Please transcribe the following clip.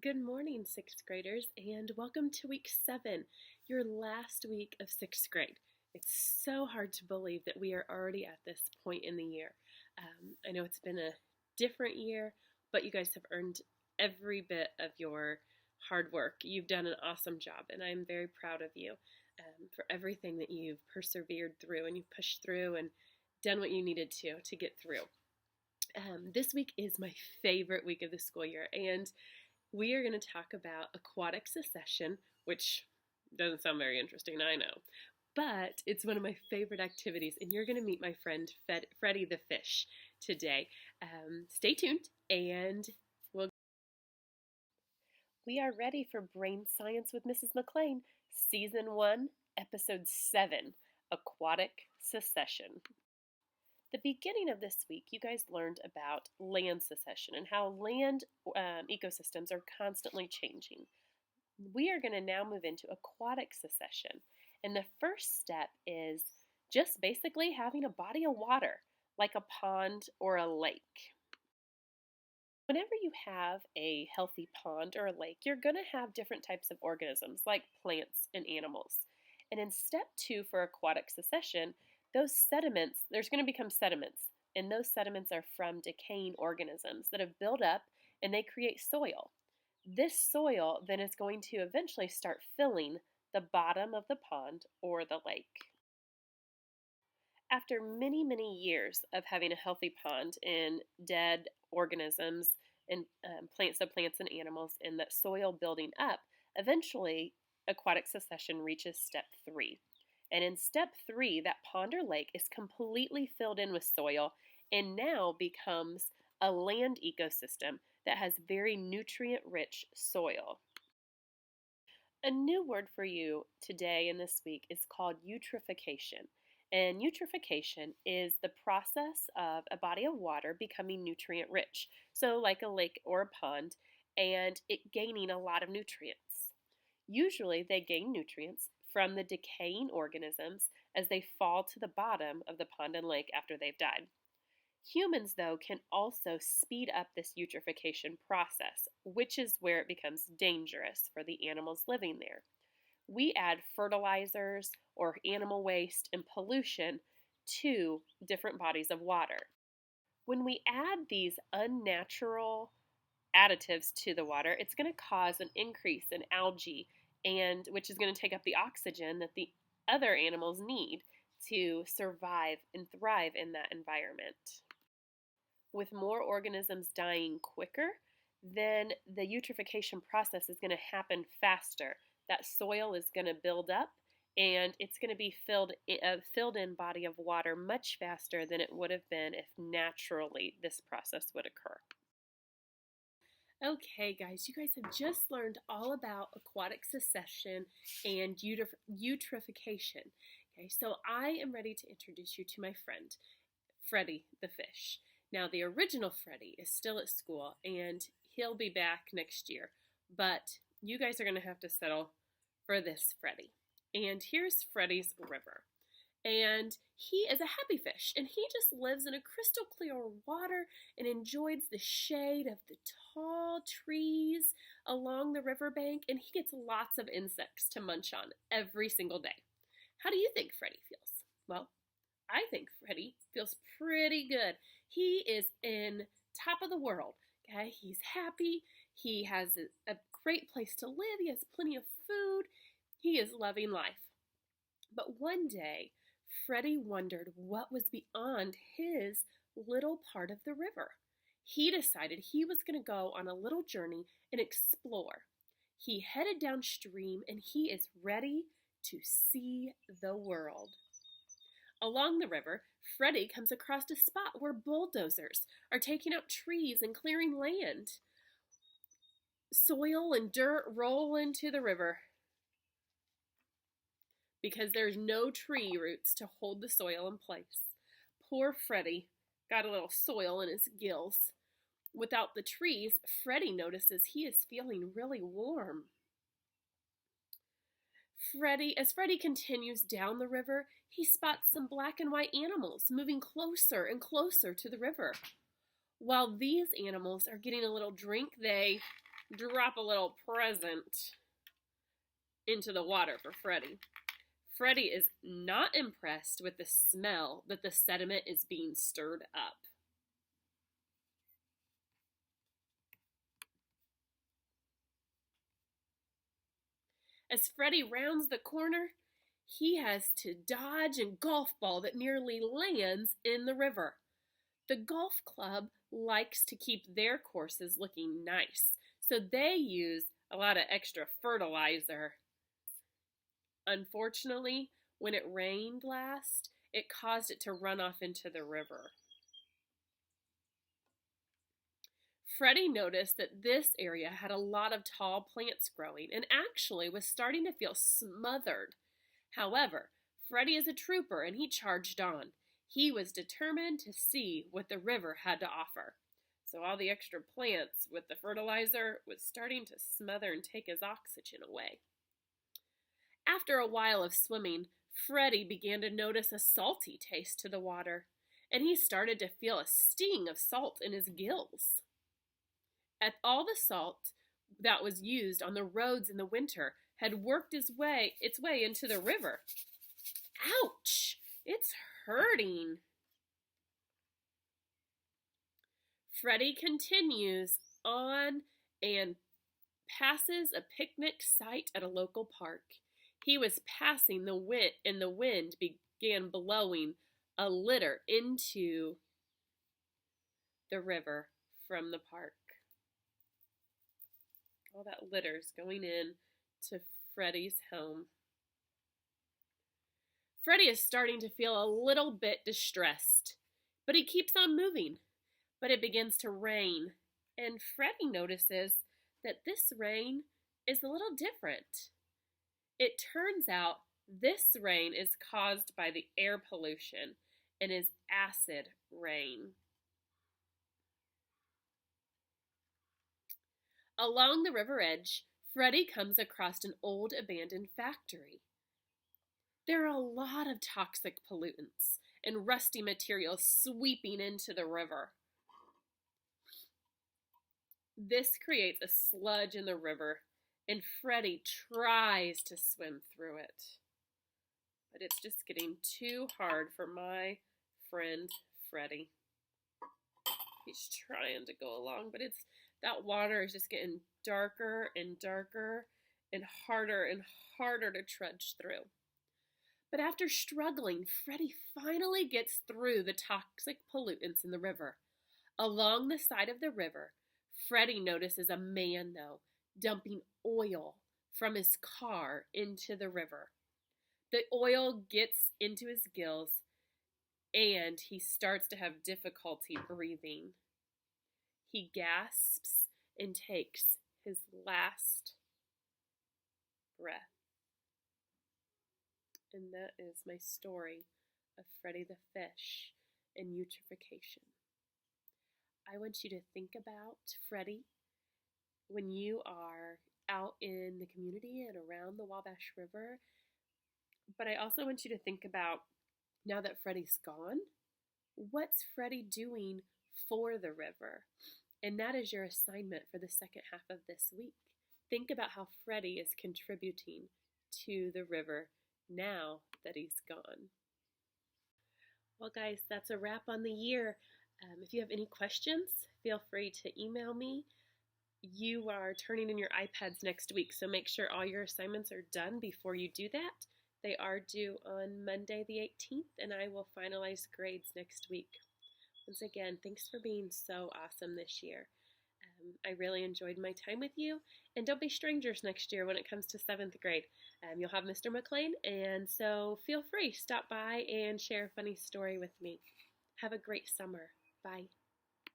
Good morning, sixth graders, and welcome to week 7, your last week of sixth grade. It's so hard to believe that we are already at this point in the year. I know it's been a different year, but you guys have earned every bit of your hard work. You've done an awesome job, and I'm very proud of you for everything that you've persevered through and you've pushed through and done what you needed to get through. This week is my favorite week of the school year, and we are going to talk about aquatic succession, which doesn't sound very interesting, I know. But it's one of my favorite activities, and you're going to meet my friend Freddie the fish today. Stay tuned, and we are ready for Brain Science with Mrs. McLean, Season 1, Episode 7, Aquatic Succession. The beginning of this week, you guys learned about land succession and how land ecosystems are constantly changing. We are going to now move into aquatic succession. And the first step is just basically having a body of water, like a pond or a lake. Whenever you have a healthy pond or a lake, you're going to have different types of organisms, like plants and animals. And in step 2 for aquatic succession, those sediments, there's going to become sediments, and those sediments are from decaying organisms that have built up and they create soil. This soil then is going to eventually start filling the bottom of the pond or the lake. After many, many years of having a healthy pond and dead organisms and plants and animals and that soil building up, eventually aquatic succession reaches step 3. And in step 3, that pond or lake is completely filled in with soil and now becomes a land ecosystem that has very nutrient-rich soil. A new word for you today and this week is called eutrophication. And eutrophication is the process of a body of water becoming nutrient rich, so like a lake or a pond, and it gaining a lot of nutrients. Usually they gain nutrients from the decaying organisms as they fall to the bottom of the pond and lake after they've died. Humans, though, can also speed up this eutrophication process, which is where it becomes dangerous for the animals living there. We add fertilizers or animal waste and pollution to different bodies of water. When we add these unnatural additives to the water, it's going to cause an increase in algae, and which is going to take up the oxygen that the other animals need to survive and thrive in that environment. With more organisms dying quicker, then the eutrophication process is going to happen faster. That soil is going to build up and it's going to be filled in body of water much faster than it would have been if naturally this process would occur. Okay, guys, you guys have just learned all about aquatic succession and eutrophication. Okay, so I am ready to introduce you to my friend, Freddie the fish. Now, the original Freddie is still at school, and he'll be back next year, but you guys are going to have to settle for this Freddie. And here's Freddie's river. And he is a happy fish, and he just lives in a crystal clear water and enjoys the shade of the tall trees along the riverbank, and he gets lots of insects to munch on every single day. How do you think Freddie feels? Well, I think Freddie feels pretty good. He is in top of the world. Okay, he's happy. He has a great place to live. He has plenty of food. He is loving life. But one day, Freddie wondered what was beyond his little part of the river. He decided he was going to go on a little journey and explore. He headed downstream and he is ready to see the world. Along the river, Freddie comes across a spot where bulldozers are taking out trees and clearing land. Soil and dirt roll into the river because there's no tree roots to hold the soil in place. Poor Freddie got a little soil in his gills. Without the trees, Freddie notices he is feeling really warm. As Freddie continues down the river, he spots some black and white animals moving closer and closer to the river. While these animals are getting a little drink, they drop a little present into the water for Freddie. Freddie is not impressed with the smell that the sediment is being stirred up. As Freddie rounds the corner, he has to dodge a golf ball that nearly lands in the river. The golf club likes to keep their courses looking nice, so they use a lot of extra fertilizer. Unfortunately, when it rained last, it caused it to run off into the river. Freddie noticed that this area had a lot of tall plants growing and actually was starting to feel smothered. However, Freddie is a trooper and he charged on. He was determined to see what the river had to offer. So all the extra plants with the fertilizer was starting to smother and take his oxygen away. After a while of swimming, Freddie began to notice a salty taste to the water, and he started to feel a sting of salt in his gills. All the salt that was used on the roads in the winter had worked its way into the river. Ouch! It's hurting. Freddie continues on and passes a picnic site at a local park. He was passing the wind, and the wind began blowing a litter into the river from the park. All that litter's going in to Freddie's home. Freddie is starting to feel a little bit distressed, but he keeps on moving. But it begins to rain, and Freddie notices that this rain is a little different. It turns out this rain is caused by the air pollution and is acid rain. Along the river edge, Freddie comes across an old abandoned factory. There are a lot of toxic pollutants and rusty materials sweeping into the river. This creates a sludge in the river, and Freddie tries to swim through it. But it's just getting too hard for my friend Freddie. He's trying to go along, but that water is just getting darker and darker and harder to trudge through. But after struggling, Freddie finally gets through the toxic pollutants in the river. Along the side of the river, Freddie notices a man, though, dumping oil from his car into the river. The oil gets into his gills, and he starts to have difficulty breathing. He gasps and takes his last breath. And that is my story of Freddie the Fish and eutrophication. I want you to think about Freddie when you are out in the community and around the Wabash River. But I also want you to think about, now that Freddie's gone, what's Freddie doing for the river? And that is your assignment for the second half of this week. Think about how Freddie is contributing to the river now that he's gone. Well, guys, that's a wrap on the year. If you have any questions, feel free to email me. You are turning in your iPads next week, so make sure all your assignments are done before you do that. They are due on Monday the 18th, and I will finalize grades next week. Once again, thanks for being so awesome this year. I really enjoyed my time with you, and don't be strangers next year when it comes to 7th grade. You'll have Mr. McLean, and so feel free, stop by and share a funny story with me. Have a great summer. Bye.